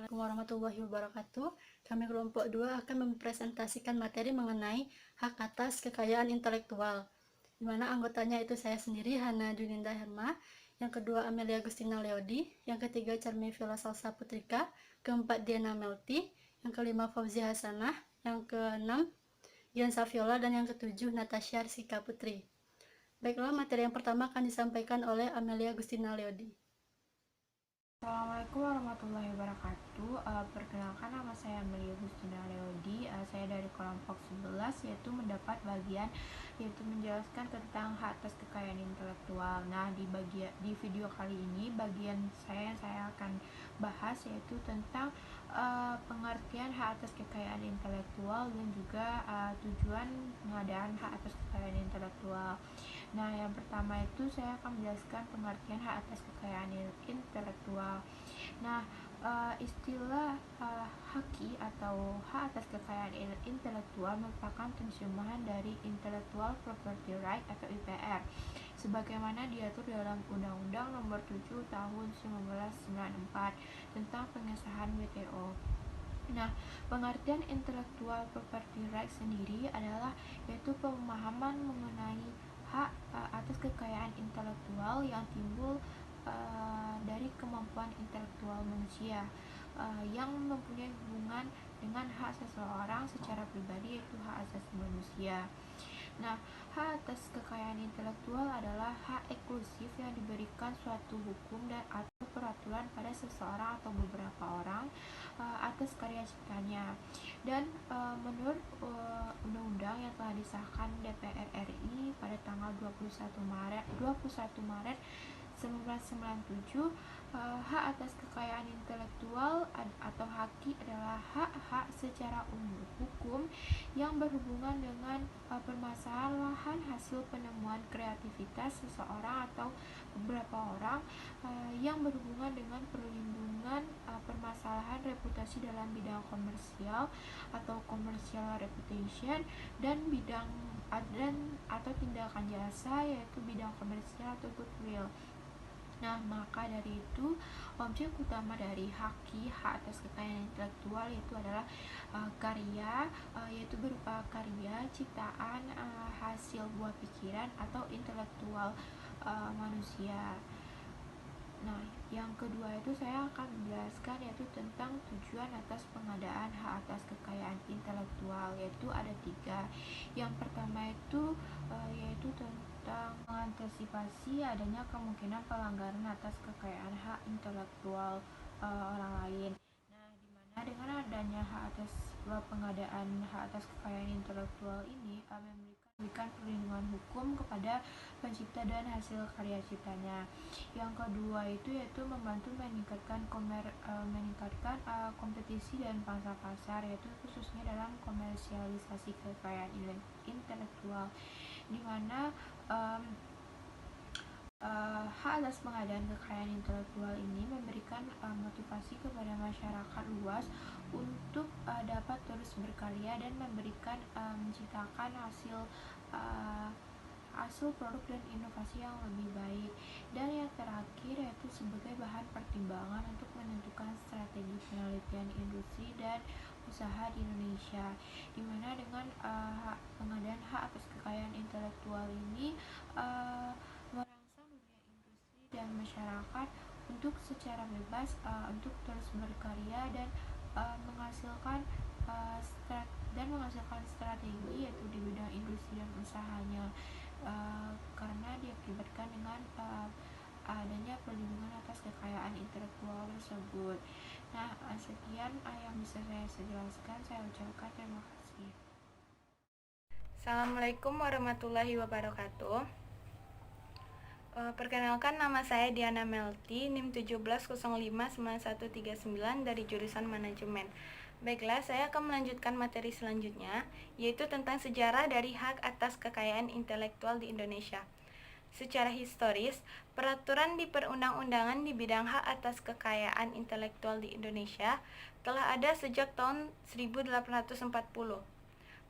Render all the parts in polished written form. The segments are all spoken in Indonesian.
Assalamualaikum warahmatullahi wabarakatuh. Kami kelompok 2 akan mempresentasikan materi mengenai hak atas kekayaan intelektual, di mana anggotanya itu saya sendiri, Hana Juninda Herma, yang kedua Amelia Agustina Leodi, yang ketiga Charmi Viola Salsa Putrika, keempat Diana Melty, yang kelima Fauzi Hasanah, yang keenam Gian Saviola, dan yang ketujuh Natasha Rizka Putri. Baiklah, materi yang pertama akan disampaikan oleh Amelia Agustina Leodi. Assalamualaikum warahmatullahi wabarakatuh. Perkenalkan, nama saya Amelia Agustina Leodi. Saya dari kelompok 11, yaitu mendapat bagian yaitu menjelaskan tentang hak atas kekayaan intelektual. Nah, di video kali ini bagian yang saya akan bahas yaitu tentang pengertian hak atas kekayaan intelektual dan juga tujuan pengadaan hak atas kekayaan intelektual. Nah, yang pertama itu saya akan menjelaskan pengertian hak atas kekayaan intelektual. Nah, istilah haki atau hak atas kekayaan intelektual merupakan terjemahan dari Intellectual Property Right atau IPR, sebagaimana diatur dalam Undang-Undang Nomor 7 Tahun 1994 tentang pengesahan WTO. Nah, pengertian intellectual property right sendiri adalah yaitu pemahaman mengenai hak atas kekayaan intelektual yang timbul dari kemampuan intelektual manusia yang mempunyai hubungan dengan hak seseorang secara pribadi, yaitu hak asasi manusia. Nah, hak atas kekayaan intelektual adalah hak eksklusif yang diberikan suatu hukum dan atau peraturan pada seseorang atau beberapa orang atas karya ciptanya. Dan menurut undang-undang yang telah disahkan DPR RI pada tanggal 21 Maret 1997, hak atas kekayaan intelektual atau haki adalah hak-hak secara umum hukum yang berhubungan dengan permasalahan hasil penemuan kreativitas seseorang atau beberapa orang yang berhubungan dengan perlindungan permasalahan reputasi dalam bidang komersial atau commercial reputation dan bidang atau tindakan jasa, yaitu bidang komersial atau goodwill. Nah, maka dari itu objek utama dari hak atas kekayaan intelektual yaitu adalah karya, yaitu berupa karya ciptaan hasil buah pikiran atau intelektual manusia. Nah, yang kedua itu saya akan menjelaskan yaitu tentang tujuan atas pengadaan hak atas kekayaan intelektual, yaitu ada 3. Yang pertama itu yaitu tentang mengantisipasi adanya kemungkinan pelanggaran atas kekayaan hak intelektual orang lain. Nah, dimana dengan adanya hak atas pengadaan hak atas kekayaan intelektual ini memberikan perlindungan hukum kepada pencipta dan hasil karya ciptanya. Yang kedua itu yaitu membantu meningkatkan kompetisi dan pangsa pasar, yaitu khususnya dalam komersialisasi kekayaan intelektual, di mana hak atas pengadaan kekayaan intelektual ini memberikan motivasi kepada masyarakat luas untuk dapat terus berkarya dan menciptakan hasil produk dan inovasi yang lebih baik. Dan yang terakhir yaitu sebagai bahan pertimbangan untuk menentukan strategi penelitian industri dan usaha di Indonesia, dimana dengan pengadaan hak atas kekayaan intelektual ini merangsang dunia industri dan masyarakat untuk secara bebas untuk terus berkarya dan menghasilkan strategi yaitu di bidang industri dan usahanya, karena diakibatkan dengan adanya perlindungan atas kekayaan intelektual tersebut. Nah, sekian yang bisa saya jelaskan. Saya ucapkan terima kasih. Assalamualaikum warahmatullahi wabarakatuh. Perkenalkan, nama saya Diana Melty, NIM 17059139 dari jurusan manajemen. Baiklah, saya akan melanjutkan materi selanjutnya, yaitu tentang sejarah dari hak atas kekayaan intelektual di Indonesia. Secara historis, peraturan di perundang-undangan di bidang hak atas kekayaan intelektual di Indonesia telah ada sejak tahun 1840.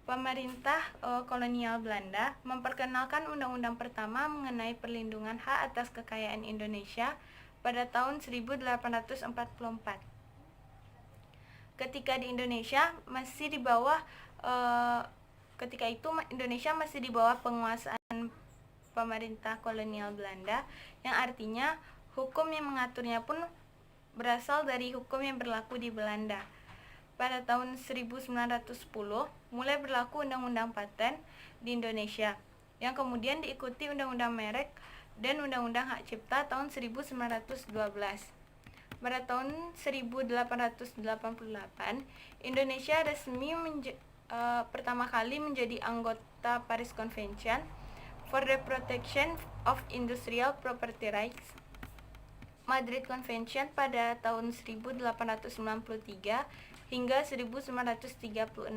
Pemerintah kolonial Belanda memperkenalkan undang-undang pertama mengenai perlindungan hak atas kekayaan Indonesia pada tahun 1844. ketika di Indonesia masih di bawah ketika itu Indonesia masih di bawah penguasaan pemerintah kolonial Belanda, yang artinya hukum yang mengaturnya pun berasal dari hukum yang berlaku di Belanda. Pada tahun 1910 mulai berlaku Undang-Undang Paten di Indonesia, yang kemudian diikuti Undang-Undang Merek dan Undang-Undang Hak Cipta tahun 1912. Pada tahun 1888, Indonesia resmi pertama kali menjadi anggota Paris Convention for the Protection of Industrial Property Rights, Madrid Convention pada tahun 1893 hingga 1936,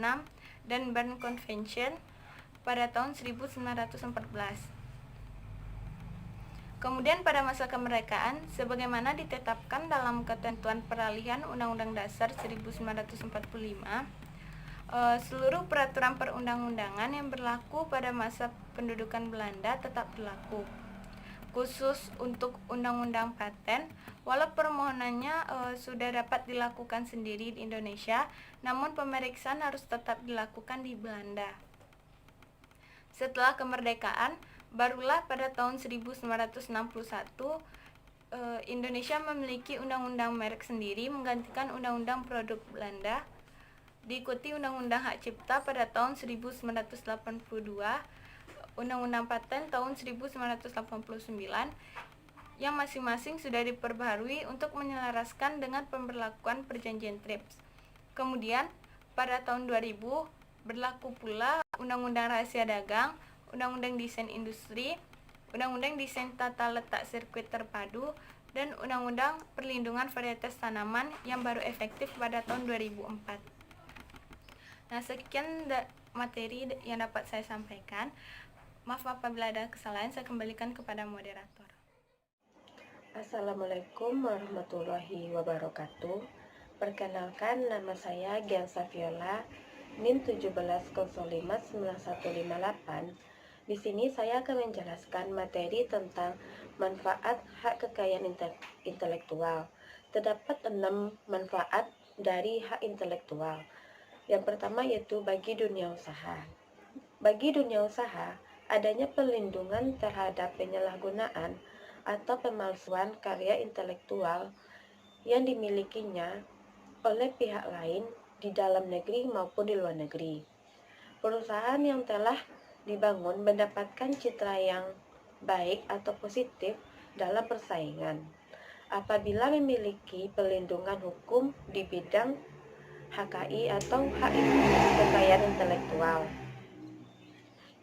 dan Bern Convention pada tahun 1914. Kemudian pada masa kemerdekaan, sebagaimana ditetapkan dalam ketentuan peralihan Undang-Undang Dasar 1945, seluruh peraturan perundang-undangan yang berlaku pada masa pendudukan Belanda tetap berlaku. Khusus untuk Undang-Undang Paten, walau permohonannya sudah dapat dilakukan sendiri di Indonesia, namun pemeriksaan harus tetap dilakukan di Belanda. Setelah kemerdekaan, barulah pada tahun 1961 Indonesia memiliki Undang-Undang Merek sendiri menggantikan Undang-Undang Produk Belanda, diikuti Undang-Undang Hak Cipta pada tahun 1982, Undang-Undang Paten tahun 1989, yang masing-masing sudah diperbaharui untuk menyelaraskan dengan pemberlakuan perjanjian TRIPS. Kemudian pada tahun 2000 berlaku pula Undang-Undang Rahasia Dagang, Undang-Undang Desain Industri, Undang-Undang Desain Tata Letak Sirkuit Terpadu, dan Undang-Undang Perlindungan Varietas Tanaman yang baru efektif pada tahun 2004. Nah, sekian materi yang dapat saya sampaikan. Maaf apabila ada kesalahan, saya kembalikan kepada moderator. Assalamualaikum warahmatullahi wabarakatuh. Perkenalkan, nama saya Gian Saviola, NIM 17059158. Di sini saya akan menjelaskan materi tentang manfaat hak kekayaan intelektual. Terdapat 6 manfaat dari hak intelektual. Yang pertama yaitu bagi dunia usaha. Bagi dunia usaha, adanya perlindungan terhadap penyalahgunaan atau pemalsuan karya intelektual yang dimilikinya oleh pihak lain di dalam negeri maupun di luar negeri. Perusahaan yang telah dibangun mendapatkan citra yang baik atau positif dalam persaingan apabila memiliki perlindungan hukum di bidang HKI atau hak kekayaan intelektual.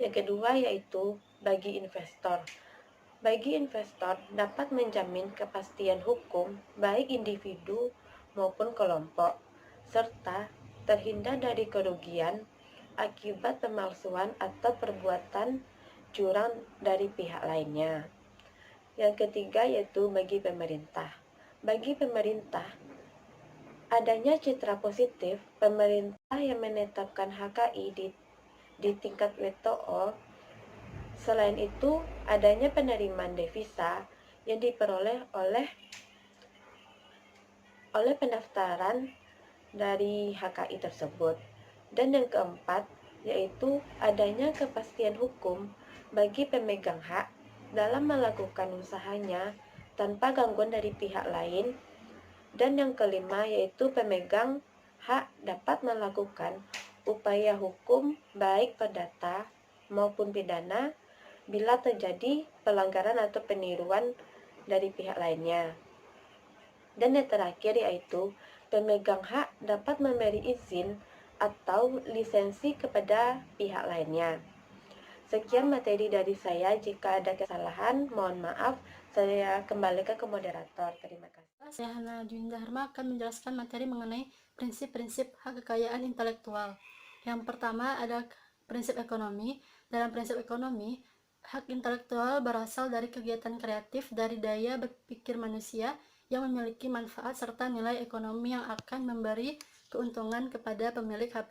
Yang kedua yaitu bagi investor. Bagi investor dapat menjamin kepastian hukum baik individu maupun kelompok, serta terhindar dari kerugian akibat pemalsuan atau perbuatan curang dari pihak lainnya. Yang ketiga yaitu bagi pemerintah. Bagi pemerintah, adanya citra positif pemerintah yang menetapkan HKI di tingkat WTO. Selain itu, adanya penerimaan devisa yang diperoleh oleh pendaftaran dari HKI tersebut. Dan yang keempat, yaitu adanya kepastian hukum bagi pemegang hak dalam melakukan usahanya tanpa gangguan dari pihak lain. Dan yang kelima, yaitu pemegang hak dapat melakukan upaya hukum baik perdata maupun pidana bila terjadi pelanggaran atau peniruan dari pihak lainnya. Dan yang terakhir yaitu pemegang hak dapat memberi izin atau lisensi kepada pihak lainnya. Sekian materi dari saya. Jika ada kesalahan, mohon maaf. Saya kembalikan ke moderator. Terima kasih. Saya Hana Juwinda Harma akan menjelaskan materi mengenai prinsip-prinsip hak kekayaan intelektual. Yang pertama ada prinsip ekonomi. Dalam prinsip ekonomi, hak intelektual berasal dari kegiatan kreatif dari daya berpikir manusia yang memiliki manfaat serta nilai ekonomi yang akan memberi keuntungan kepada pemilik hak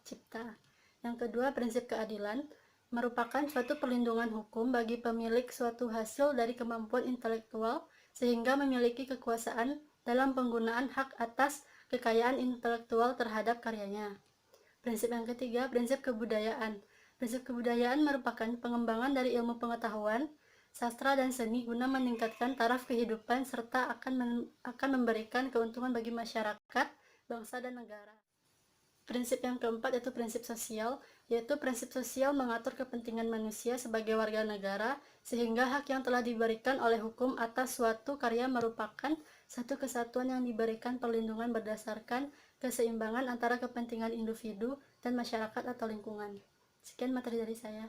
cipta. Yang kedua, prinsip keadilan merupakan suatu perlindungan hukum bagi pemilik suatu hasil dari kemampuan intelektual sehingga memiliki kekuasaan dalam penggunaan hak atas kekayaan intelektual terhadap karyanya. Prinsip yang ketiga, prinsip kebudayaan. Prinsip kebudayaan merupakan pengembangan dari ilmu pengetahuan, sastra dan seni guna meningkatkan taraf kehidupan serta akan memberikan keuntungan bagi masyarakat, bangsa, dan negara. Prinsip yang keempat yaitu prinsip sosial, yaitu prinsip sosial mengatur kepentingan manusia sebagai warga negara, sehingga hak yang telah diberikan oleh hukum atas suatu karya merupakan satu kesatuan yang diberikan perlindungan berdasarkan keseimbangan antara kepentingan individu dan masyarakat atau lingkungan. Sekian materi dari saya.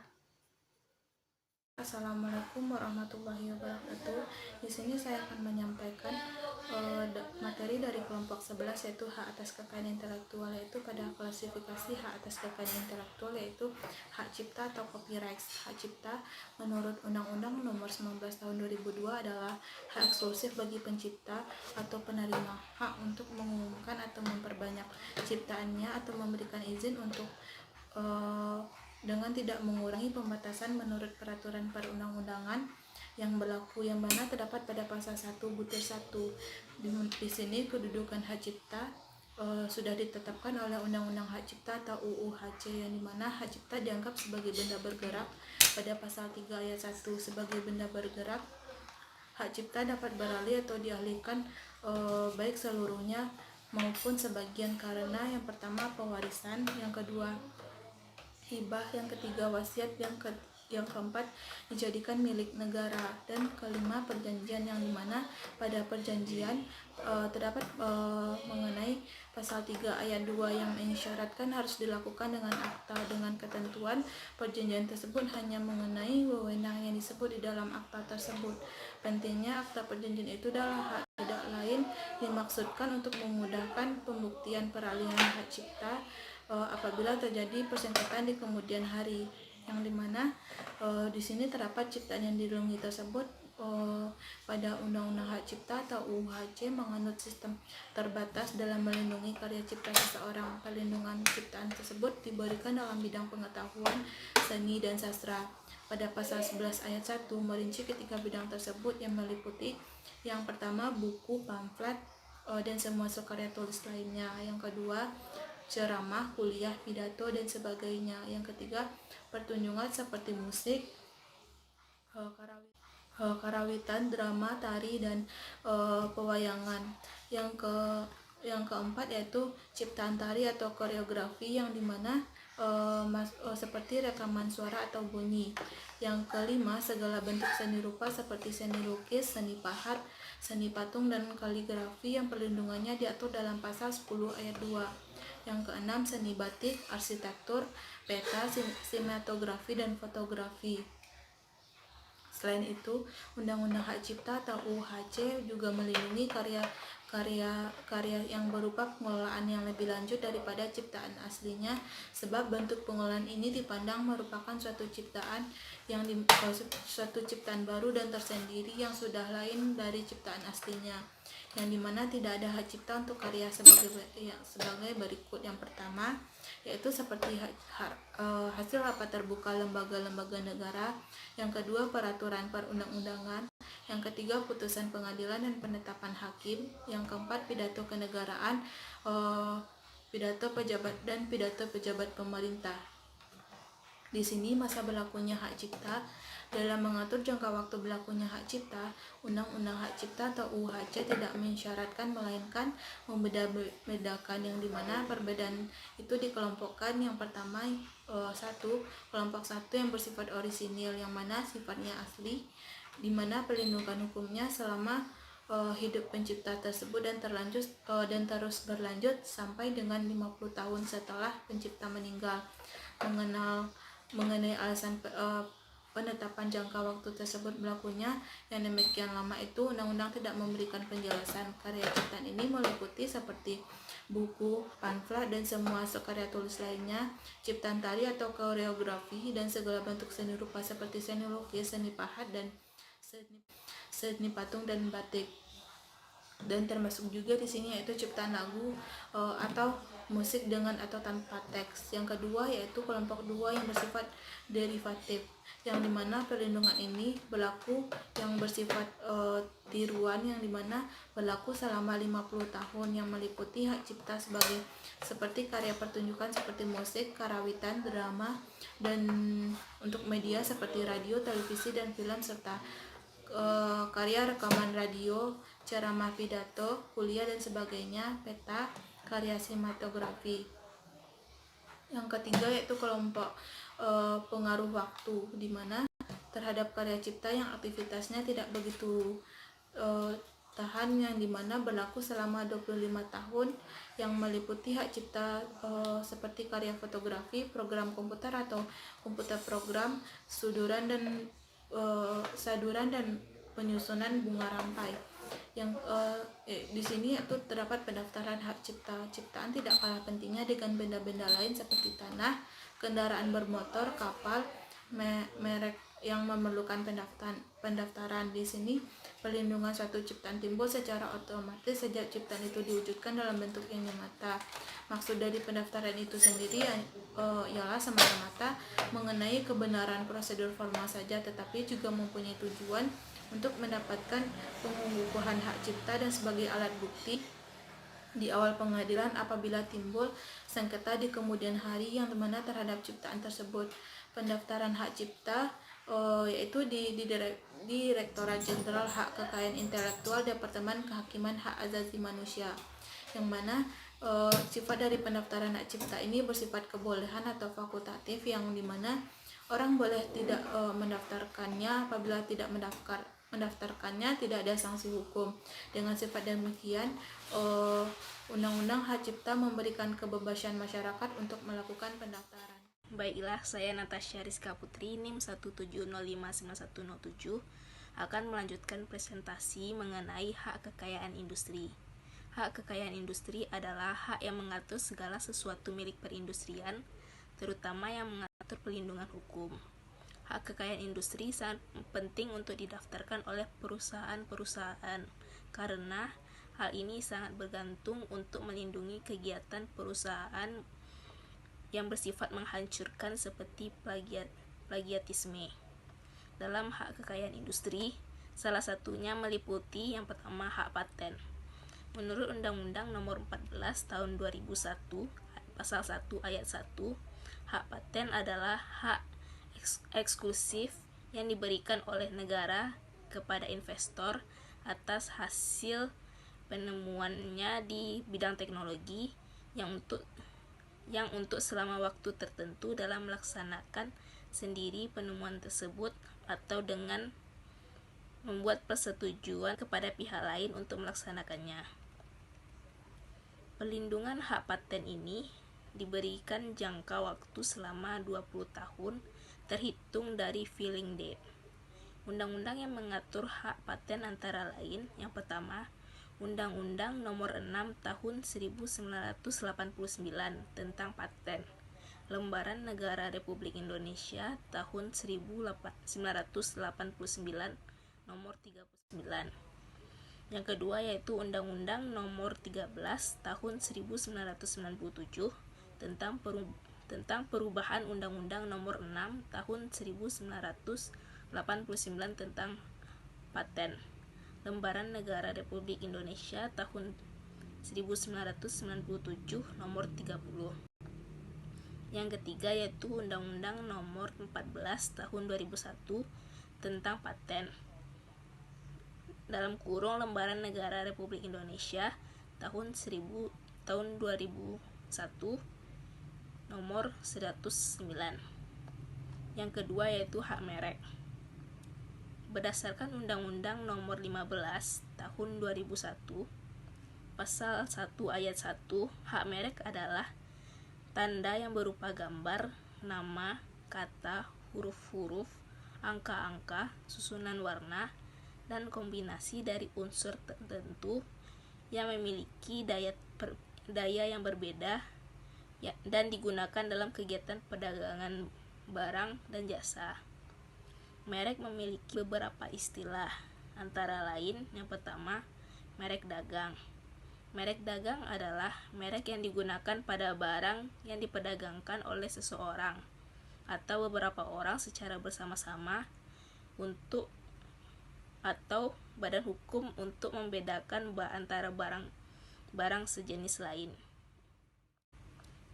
Assalamualaikum warahmatullahi wabarakatuh. Di sini saya akan menyampaikan materi dari kelompok 11 yaitu hak atas kekayaan intelektual, yaitu pada klasifikasi hak atas kekayaan intelektual yaitu hak cipta atau copyright. Hak cipta menurut Undang-Undang Nomor 19 Tahun 2002 adalah hak eksklusif bagi pencipta atau penerima hak untuk mengumumkan atau memperbanyak ciptaannya atau memberikan izin untuk dengan tidak mengurangi pembatasan menurut peraturan perundang-undangan yang berlaku, yang mana terdapat pada pasal 1 butir 1. Di sini kedudukan hak cipta sudah ditetapkan oleh Undang-Undang Hak Cipta atau UU HC, yang dimana hak cipta dianggap sebagai benda bergerak pada pasal 3 ayat 1. Sebagai benda bergerak, hak cipta dapat beralih atau dialihkan baik seluruhnya maupun sebagian, karena yang pertama pewarisan, yang kedua hibah, yang ketiga wasiat, yang keempat dijadikan milik negara, dan kelima perjanjian, yang dimana pada perjanjian terdapat mengenai pasal 3 ayat 2 yang mengisyaratkan harus dilakukan dengan akta dengan ketentuan perjanjian tersebut hanya mengenai wewenang yang disebut di dalam akta tersebut. Pentingnya akta perjanjian itu adalah hak tidak lain dimaksudkan untuk memudahkan pembuktian peralihan hak cipta apabila terjadi persengketaan di kemudian hari, yang dimana di sini terdapat ciptaan yang dilindungi tersebut pada Undang-Undang Hak Cipta atau UHC menganut sistem terbatas dalam melindungi karya cipta seseorang. Perlindungan ciptaan tersebut diberikan dalam bidang pengetahuan, seni, dan sastra. Pada pasal 11 ayat 1 merinci ketiga bidang tersebut yang meliputi yang pertama buku, pamflet, dan semua karya tulis lainnya. Yang kedua ceramah, kuliah, pidato, dan sebagainya. Yang ketiga pertunjukan seperti musik, karawitan, drama, tari, dan pewayangan. Yang keempat yaitu ciptaan tari atau koreografi, yang dimana seperti rekaman suara atau bunyi. Yang kelima segala bentuk seni rupa seperti seni lukis, seni pahat, seni patung, dan kaligrafi yang perlindungannya diatur dalam pasal 10 ayat 2. Yang keenam seni batik, arsitektur, peta, sinematografi, dan fotografi. Selain itu, Undang-Undang Hak Cipta atau UHC juga melindungi karya yang berupa pengelolaan yang lebih lanjut daripada ciptaan aslinya, sebab bentuk pengelolaan ini dipandang merupakan suatu ciptaan baru dan tersendiri yang sudah lain dari ciptaan aslinya, yang dimana tidak ada hak cipta untuk karya sebagai berikut. Yang pertama yaitu seperti hasil rapat terbuka lembaga-lembaga negara, yang kedua peraturan perundang-undangan, yang ketiga putusan pengadilan dan penetapan hakim, yang keempat pidato kenegaraan, pidato pejabat pemerintah. Di sini masa berlakunya hak cipta. Dalam mengatur jangka waktu berlakunya hak cipta, Undang-Undang Hak Cipta atau UHC tidak mensyaratkan, melainkan membeda-bedakan, yang dimana perbedaan itu dikelompokkan. Yang pertama kelompok 1 yang bersifat orisinil, yang mana sifatnya asli, di mana perlindungan hukumnya selama hidup pencipta tersebut dan terus berlanjut sampai dengan 50 tahun setelah pencipta meninggal. Mengenai alasan penetapan jangka waktu tersebut berlakunya yang demikian lama itu, undang-undang tidak memberikan penjelasan. Karya ciptaan ini meliputi seperti buku, pamflet, dan semua karya tulis lainnya, ciptaan tari atau koreografi, dan segala bentuk seni rupa seperti seni lukis, seni pahat, dan seni patung dan batik. dan termasuk juga di sini yaitu ciptaan lagu atau musik dengan atau tanpa teks. Yang kedua yaitu kelompok 2 yang bersifat derivatif, yang dimana perlindungan ini berlaku yang bersifat tiruan, yang dimana berlaku selama 50 tahun, yang meliputi hak cipta seperti karya pertunjukan seperti musik, karawitan, drama, dan untuk media seperti radio, televisi, dan film, serta karya rekaman radio, ceramah, pidato, kuliah, dan sebagainya, peta, karya sinematografi. Yang ketiga yaitu kelompok pengaruh waktu, di mana terhadap karya cipta yang aktivitasnya tidak begitu tahan, yang dimana berlaku selama 25 tahun, yang meliputi hak cipta seperti karya fotografi, program komputer atau komputer program, saduran dan penyusunan bunga rampai. Yang di sini itu terdapat pendaftaran hak ciptaan tidak kalah pentingnya dengan benda-benda lain seperti tanah, kendaraan bermotor, kapal, merek yang memerlukan pendaftaran. Di sini perlindungan suatu ciptaan timbul secara otomatis sejak ciptaan itu diwujudkan dalam bentuk yang nyata. Maksud dari pendaftaran itu sendiri ialah semata-mata mengenai kebenaran prosedur formal saja, tetapi juga mempunyai tujuan untuk mendapatkan pengukuhan hak cipta dan sebagai alat bukti di awal pengadilan apabila timbul sengketa di kemudian hari yang dimana terhadap ciptaan tersebut. Pendaftaran hak cipta yaitu di Direktorat Jenderal Hak Kekayaan Intelektual Departemen Kehakiman Hak Asasi Manusia, yang mana sifat dari pendaftaran hak cipta ini bersifat kebolehan atau fakultatif, yang dimana orang boleh tidak mendaftarkannya. Apabila tidak mendaftarkannya tidak ada sanksi hukum. Dengan sifat demikian, Undang-Undang Hak Cipta memberikan kebebasan masyarakat untuk melakukan pendaftaran. Baiklah, saya Natasha Rizka Putri, NIM 1705917, akan melanjutkan presentasi mengenai hak kekayaan industri. Hak kekayaan industri adalah hak yang mengatur segala sesuatu milik perindustrian, terutama yang mengatur pelindungan hukum. Hak kekayaan industri sangat penting untuk didaftarkan oleh perusahaan-perusahaan, karena hal ini sangat bergantung untuk melindungi kegiatan perusahaan yang bersifat menghancurkan seperti plagiatisme. Dalam hak kekayaan industri, salah satunya meliputi yang pertama hak paten. Menurut Undang-Undang Nomor 14 Tahun 2001, Pasal 1 Ayat 1, hak paten adalah hak eksklusif yang diberikan oleh negara kepada investor atas hasil penemuannya di bidang teknologi yang untuk selama waktu tertentu dalam melaksanakan sendiri penemuan tersebut atau dengan membuat persetujuan kepada pihak lain untuk melaksanakannya. Perlindungan hak paten ini diberikan jangka waktu selama 20 tahun terhitung dari filing date. Undang-undang yang mengatur hak paten antara lain, yang pertama, Undang-Undang Nomor 6 Tahun 1989 tentang Paten, Lembaran Negara Republik Indonesia Tahun 1989 Nomor 39. Yang kedua yaitu Undang-Undang Nomor 13 Tahun 1997 tentang perubahan Undang-Undang Nomor 6 Tahun 1989 tentang Paten, Lembaran Negara Republik Indonesia Tahun 1997 Nomor 30. Yang ketiga yaitu Undang-Undang Nomor 14 Tahun 2001 tentang Paten, Lembaran Negara Republik Indonesia Tahun 2001 Nomor 109. Yang kedua yaitu hak merek. Berdasarkan Undang-Undang Nomor 15 Tahun 2001, Pasal 1 Ayat 1, hak merek adalah tanda yang berupa gambar, nama, kata, huruf-huruf, angka-angka, susunan warna, dan kombinasi dari unsur tertentu yang memiliki daya yang berbeda dan digunakan dalam kegiatan perdagangan barang dan jasa. Merek memiliki beberapa istilah, antara lain yang pertama, merek dagang. Merek dagang adalah merek yang digunakan pada barang yang diperdagangkan oleh seseorang atau beberapa orang secara bersama-sama untuk atau badan hukum untuk membedakan antara barang sejenis lain.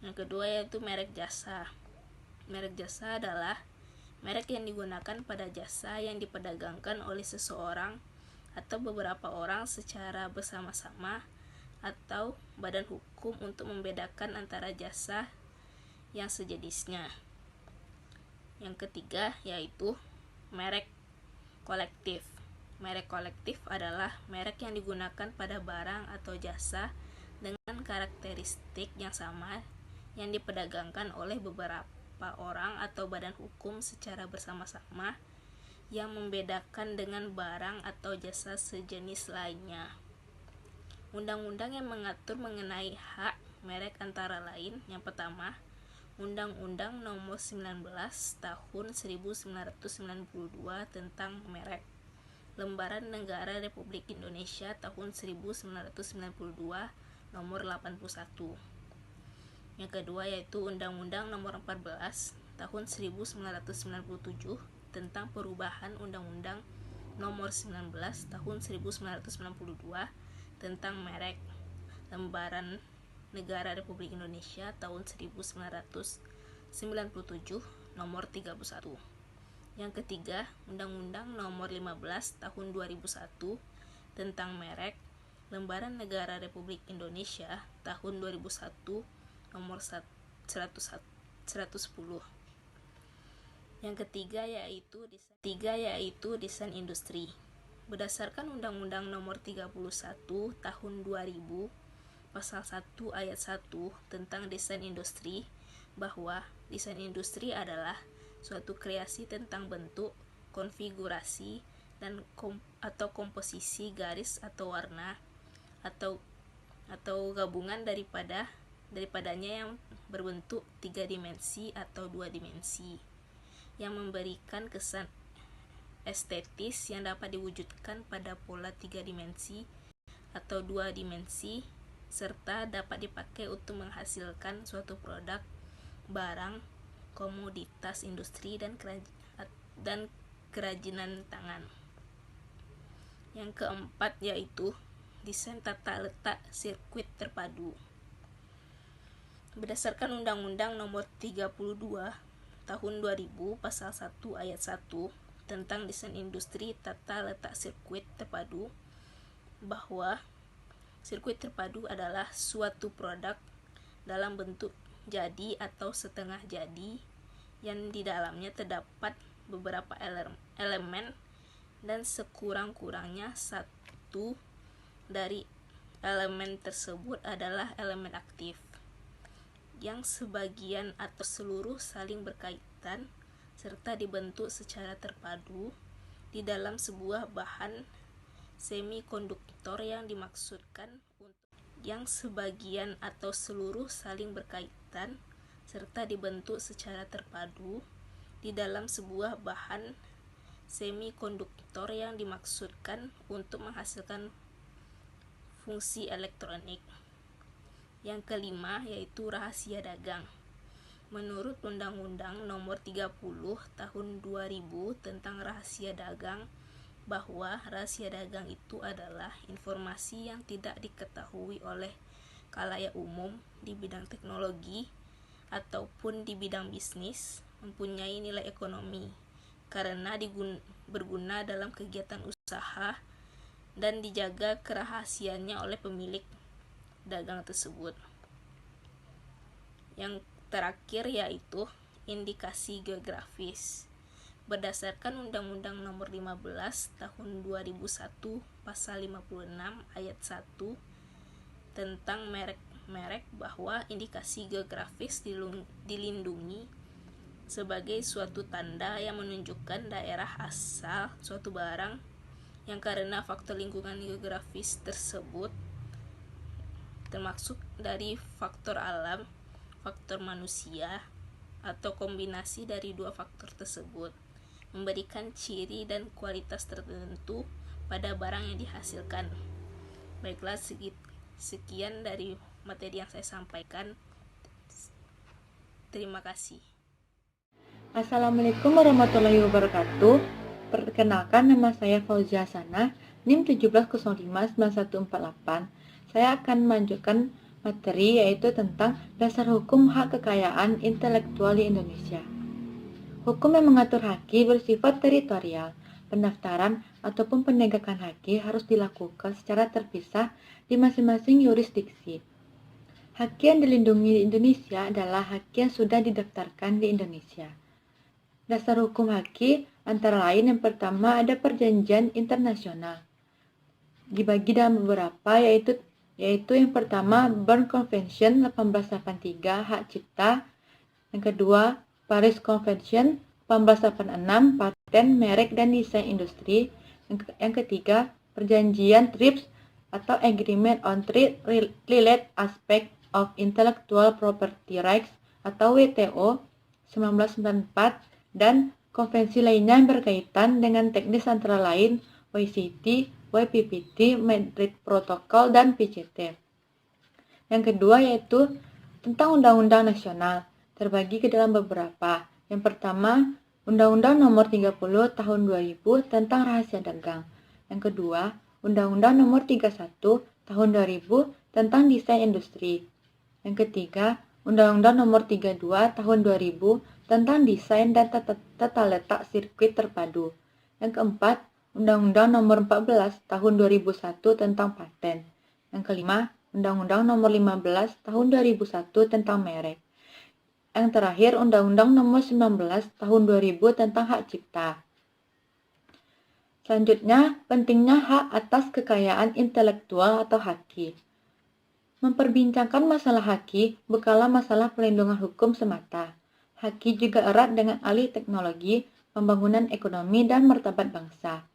Yang kedua yaitu merek jasa. Merek jasa adalah merek yang digunakan pada jasa yang diperdagangkan oleh seseorang atau beberapa orang secara bersama-sama atau badan hukum untuk membedakan antara jasa yang sejenisnya. Yang ketiga yaitu merek kolektif. Merek kolektif adalah merek yang digunakan pada barang atau jasa dengan karakteristik yang sama yang diperdagangkan oleh beberapa orang atau badan hukum secara bersama-sama yang membedakan dengan barang atau jasa sejenis lainnya. Undang-undang yang mengatur mengenai hak merek antara lain, yang pertama, Undang-Undang Nomor 19 Tahun 1992 tentang merek. Lembaran Negara Republik Indonesia Tahun 1992 Nomor 81. Yang kedua yaitu Undang-Undang Nomor 14 Tahun 1997 tentang perubahan Undang-Undang Nomor 19 Tahun 1992 tentang merek. Lembaran Negara Republik Indonesia Tahun 1997 Nomor 31. Yang ketiga, Undang-Undang Nomor 15 Tahun 2001 tentang merek. Lembaran Negara Republik Indonesia Tahun 2001 Nomor 110. Yang ketiga yaitu desain industri. Berdasarkan Undang-Undang Nomor 31 Tahun 2000 Pasal 1 Ayat 1 tentang desain industri, bahwa desain industri adalah suatu kreasi tentang bentuk, konfigurasi, dan atau komposisi garis atau warna atau gabungan daripadanya yang berbentuk 3 dimensi atau 2 dimensi yang memberikan kesan estetis yang dapat diwujudkan pada pola 3 dimensi atau 2 dimensi serta dapat dipakai untuk menghasilkan suatu produk, barang, komoditas industri dan kerajinan tangan. Yang keempat yaitu desain tata letak sirkuit terpadu. Berdasarkan Undang-Undang Nomor 32 Tahun 2000 Pasal 1 Ayat 1 tentang desain industri tata letak sirkuit terpadu, bahwa sirkuit terpadu adalah suatu produk dalam bentuk jadi atau setengah jadi yang di dalamnya terdapat beberapa elemen dan sekurang-kurangnya satu dari elemen tersebut adalah elemen aktif yang sebagian atau seluruh saling berkaitan serta dibentuk secara terpadu di dalam sebuah bahan semikonduktor yang dimaksudkan untuk yang sebagian atau seluruh saling berkaitan serta dibentuk secara terpadu di dalam sebuah bahan semikonduktor yang dimaksudkan untuk menghasilkan fungsi elektronik. Yang kelima yaitu rahasia dagang. Menurut Undang-Undang Nomor 30 Tahun 2000 tentang rahasia dagang, bahwa rahasia dagang itu adalah informasi yang tidak diketahui oleh khalayak umum di bidang teknologi ataupun di bidang bisnis, mempunyai nilai ekonomi karena berguna dalam kegiatan usaha dan dijaga kerahasiaannya oleh pemilik dagang tersebut. Yang terakhir yaitu indikasi geografis. Berdasarkan Undang-Undang Nomor 15 Tahun 2001 Pasal 56 Ayat 1 tentang merek, bahwa indikasi geografis dilindungi sebagai suatu tanda yang menunjukkan daerah asal suatu barang yang karena faktor lingkungan geografis tersebut, termasuk dari faktor alam, faktor manusia, atau kombinasi dari dua faktor tersebut, memberikan ciri dan kualitas tertentu pada barang yang dihasilkan. Baiklah, sekian dari materi yang saya sampaikan. Terima kasih. Assalamualaikum warahmatullahi wabarakatuh. Perkenalkan, nama saya Fauzia Hasanah, NIM 17059148. Saya akan melanjutkan materi yaitu tentang dasar hukum hak kekayaan intelektual di Indonesia. Hukum yang mengatur haki bersifat teritorial. Pendaftaran ataupun penegakan haki harus dilakukan secara terpisah di masing-masing yurisdiksi. Haki yang dilindungi di Indonesia adalah haki yang sudah didaftarkan di Indonesia. Dasar hukum haki antara lain yang pertama ada perjanjian internasional. Dibagi dalam beberapa yaitu yang pertama Berne Convention 1883 hak cipta, yang kedua Paris Convention 1886 paten, merek dan desain industri, yang ketiga Perjanjian TRIPS atau Agreement on Trade Related Aspects of Intellectual Property Rights atau WTO 1994, dan konvensi lainnya yang berkaitan dengan teknis antara lain OECD, YPPT, Madrid Protocol, dan PCT. Yang kedua yaitu tentang undang-undang nasional, terbagi ke dalam beberapa. Yang pertama, Undang-Undang Nomor 30 Tahun 2000 tentang rahasia dagang. Yang kedua, Undang-Undang Nomor 31 Tahun 2000 tentang desain industri. Yang ketiga, Undang-Undang Nomor 32 Tahun 2000 tentang desain dan tata letak sirkuit terpadu. Yang keempat, Undang-Undang Nomor 14 Tahun 2001 tentang paten. Yang kelima, Undang-Undang Nomor 15 Tahun 2001 tentang merek. Yang terakhir, Undang-Undang Nomor 19 Tahun 2000 tentang hak cipta. Selanjutnya, pentingnya hak atas kekayaan intelektual atau haki. Memperbincangkan masalah haki bukanlah masalah perlindungan hukum semata. Haki juga erat dengan alih teknologi, pembangunan ekonomi, dan martabat bangsa.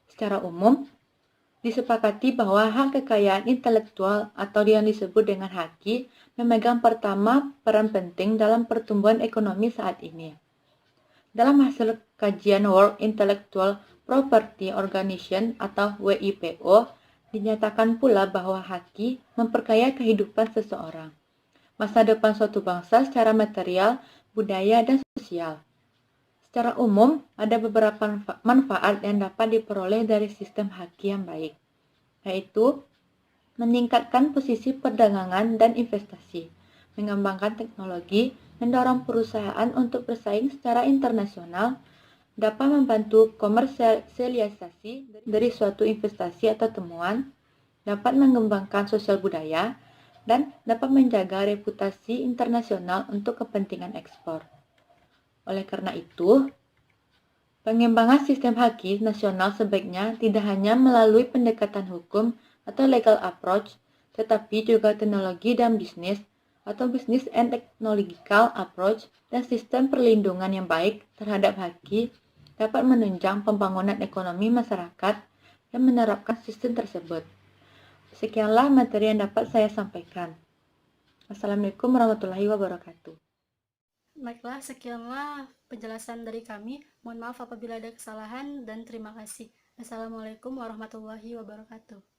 Secara umum, disepakati bahwa hak kekayaan intelektual atau yang disebut dengan haki memegang pertama peran penting dalam pertumbuhan ekonomi saat ini. Dalam hasil kajian World Intellectual Property Organization atau WIPO, dinyatakan pula bahwa haki memperkaya kehidupan seseorang, masa depan suatu bangsa secara material, budaya, dan sosial. Secara umum, ada beberapa manfaat yang dapat diperoleh dari sistem haki yang baik, yaitu meningkatkan posisi perdagangan dan investasi, mengembangkan teknologi, mendorong perusahaan untuk bersaing secara internasional, dapat membantu komersialisasi dari suatu investasi atau temuan, dapat mengembangkan sosial budaya, dan dapat menjaga reputasi internasional untuk kepentingan ekspor. Oleh karena itu, pengembangan sistem haki nasional sebaiknya tidak hanya melalui pendekatan hukum atau legal approach, tetapi juga teknologi dan bisnis atau business and technological approach dan sistem perlindungan yang baik terhadap haki dapat menunjang pembangunan ekonomi masyarakat yang menerapkan sistem tersebut. Sekianlah materi yang dapat saya sampaikan. Assalamualaikum warahmatullahi wabarakatuh. Baiklah, sekianlah penjelasan dari kami. Mohon maaf apabila ada kesalahan dan terima kasih. Assalamualaikum warahmatullahi wabarakatuh.